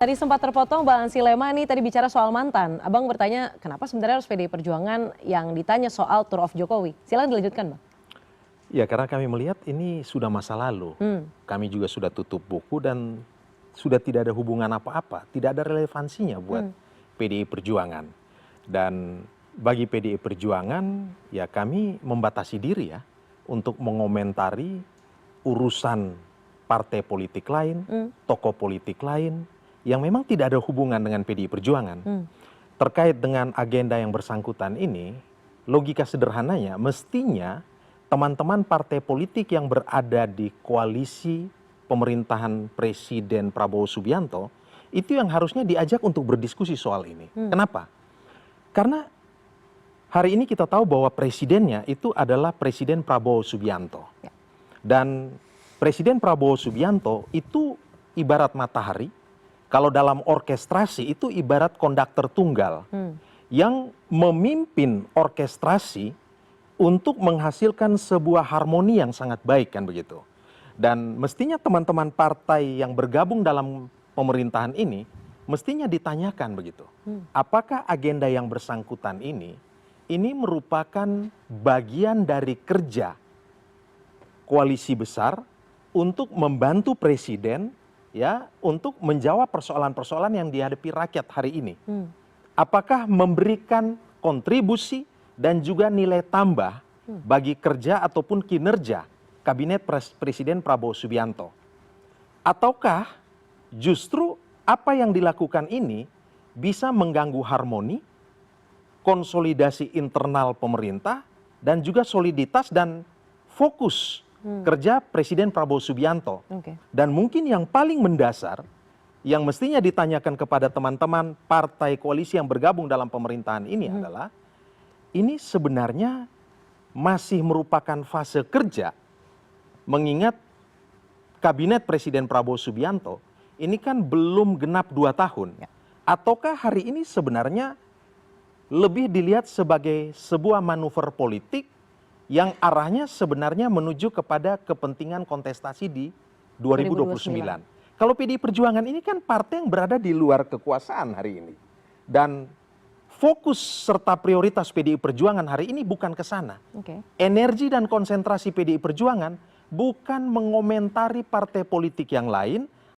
Tadi sempat terpotong Bang Silema nih tadi bicara soal mantan. Abang bertanya kenapa sebenarnya harus PDI Perjuangan yang ditanya soal tour of Jokowi. Silakan dilanjutkan Bang. Ya, karena kami melihat ini sudah masa lalu. Kami juga sudah tutup buku dan sudah tidak ada hubungan apa-apa. Tidak ada relevansinya buat PDI Perjuangan. Dan bagi PDI Perjuangan ya kami membatasi diri ya untuk mengomentari urusan partai politik lain, tokoh politik lain yang memang tidak ada hubungan dengan PDI Perjuangan. Terkait dengan agenda yang bersangkutan ini, logika sederhananya mestinya teman-teman partai politik yang berada di koalisi pemerintahan Presiden Prabowo Subianto itu yang harusnya diajak untuk berdiskusi soal ini. Kenapa? Karena hari ini kita tahu bahwa presidennya itu adalah Presiden Prabowo Subianto. Dan Presiden Prabowo Subianto itu ibarat matahari. Kalau dalam orkestrasi itu ibarat konduktor tunggal yang memimpin orkestrasi untuk menghasilkan sebuah harmoni yang sangat baik kan begitu. Dan mestinya teman-teman partai yang bergabung dalam pemerintahan ini mestinya ditanyakan begitu. Apakah agenda yang bersangkutan ini merupakan bagian dari kerja koalisi besar untuk membantu presiden ya untuk menjawab persoalan-persoalan yang dihadapi rakyat hari ini. Apakah memberikan kontribusi dan juga nilai tambah bagi kerja ataupun kinerja kabinet Presiden Prabowo Subianto? Ataukah justru apa yang dilakukan ini bisa mengganggu harmoni, konsolidasi internal pemerintah, dan juga soliditas dan fokus kerja Presiden Prabowo Subianto. Dan mungkin yang paling mendasar yang mestinya ditanyakan kepada teman-teman partai koalisi yang bergabung dalam pemerintahan ini adalah ini sebenarnya masih merupakan fase kerja, mengingat kabinet Presiden Prabowo Subianto ini kan belum genap 2 tahun. Ataukah hari ini sebenarnya lebih dilihat sebagai sebuah manuver politik yang arahnya sebenarnya menuju kepada kepentingan kontestasi di 2029. Kalau PDI Perjuangan ini kan partai yang berada di luar kekuasaan hari ini. Dan fokus serta prioritas PDI Perjuangan hari ini bukan ke sana. Energi dan konsentrasi PDI Perjuangan bukan mengomentari partai politik yang lain